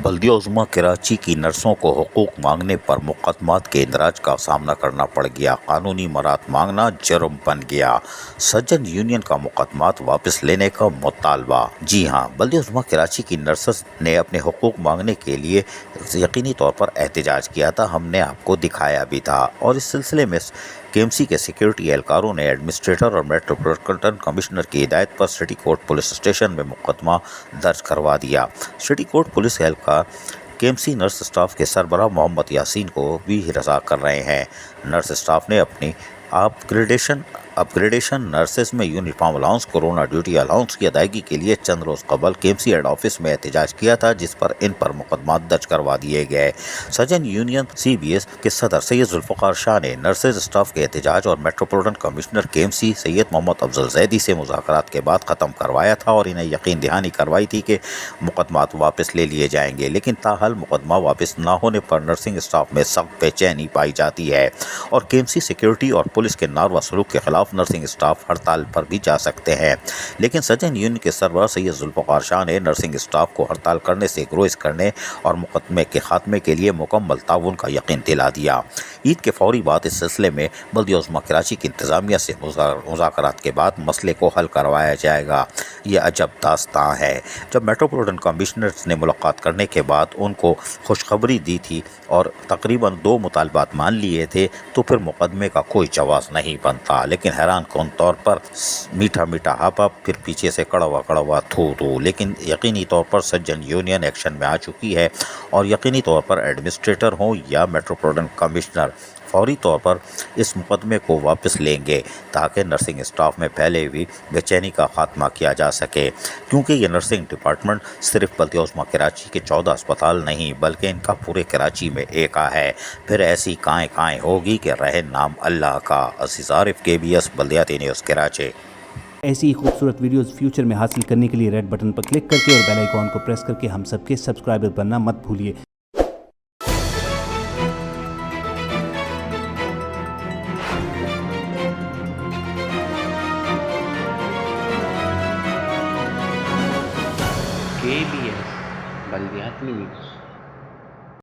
بلدیہ عظمیٰ کراچی کی نرسوں کو حقوق مانگنے پر مقدمات کے اندراج کا سامنا کرنا پڑ گیا۔ قانونی مراعات مانگنا جرم بن گیا۔ سرجن یونین کا مقدمات واپس لینے کا مطالبہ۔ جی ہاں، بلدیہ عظمیٰ کراچی کی نرسز نے اپنے حقوق مانگنے کے لیے یقینی طور پر احتجاج کیا تھا، ہم نے آپ کو دکھایا بھی تھا، اور اس سلسلے میں کے ایم سی کے سیکیورٹی اہلکاروں نے ایڈمنسٹریٹر اور میٹروپولیٹن کمشنر کی ہدایت پر سٹی کورٹ پولیس اسٹیشن میں مقدمہ درج کروا دیا۔ سٹی کورٹ پولیس اہلکار کے ایم سی نرس اسٹاف کے سربراہ محمد یاسین کو بھی ہراساں کر رہے ہیں۔ نرس اسٹاف نے اپنی اپ گریڈیشن نرسز میں uniform allowance, corona duty allowance کی ادائیگی کے لیے چند روز قبل کے ایم سی ہیڈ آفس میں احتجاج کیا تھا، جس پر ان پر مقدمات درج کروا دیے گئے۔ Surgeon union C B S کے صدر سید ذوالفقار شاہ نے نرسز اسٹاف کے احتجاج اور میٹروپولیٹن کمشنر کے ایم سی سید محمد افضل زیدی سے مذاکرات کے بعد ختم کروایا تھا اور انہیں یقین دہانی کروائی تھی کہ مقدمات واپس لے لیے جائیں گے، لیکن تاحال مقدمہ واپس نہ ہونے پر نرسنگ اسٹاف میں سخت بے چینی پائی جاتی ہے، اور کے ایم سی سیکیورٹی اور پولیس کے ناروا سلوک کے خلاف نرسنگ اسٹاف ہڑتال پر بھی جا سکتے ہیں۔ لیکن سرجن یونین کے سربراہ سید ذوالفقار شاہ نے نرسنگ اسٹاف کو ہڑتال کرنے سے گریز کرنے اور مقدمے کے خاتمے کے لیے مکمل تعاون کا یقین دلا دیا۔ عید کے فوری بعد اس سلسلے میں بلدیہ عظمیٰ کراچی کی انتظامیہ سے مذاکرات کے بعد مسئلے کو حل کروایا جائے گا۔ یہ عجب داستان ہے۔ جب میٹروپولیٹن کمشنر نے ملاقات کرنے کے بعد ان کو خوشخبری دی تھی اور تقریباً 2 مطالبات مان لیے تھے، تو پھر مقدمے کا کوئی جواز نہیں بنتا۔ لیکن حیران کن طور پر میٹھا میٹھا ہاپا، پھر پیچھے سے کڑوا کڑوا تھو تھو، لیکن یقینی طور پر سرجن یونین ایکشن میں آ چکی ہے، اور یقینی طور پر ایڈمنسٹریٹر ہوں یا میٹروپولیٹن کمشنر فوری طور پر اس مقدمے کو واپس لیں گے، تاکہ نرسنگ اسٹاف میں پہلے بھی بے چینی کا خاتمہ کیا جا سکے، کیونکہ یہ نرسنگ ڈپارٹمنٹ صرف بلدیہ عظمیٰ کراچی کے 14 اسپتال نہیں بلکہ ان کا پورے کراچی میں ایکا ہے۔ پھر ایسی کائیں ہوگی کہ رہے نام اللہ کا۔ عزیز عارف، KBS بلدیاتی نیوز کراچی۔ ایسی ہی خوبصورت ویڈیوز فیوچر میں حاصل کرنے کے لیے ریڈ بٹن پر کلک کر کے اور بیل آئیکن کو پریس کر کے ہم سب کے سبسکرائبر بننا مت بھولیے۔ KBS بلدیاتی نیوز۔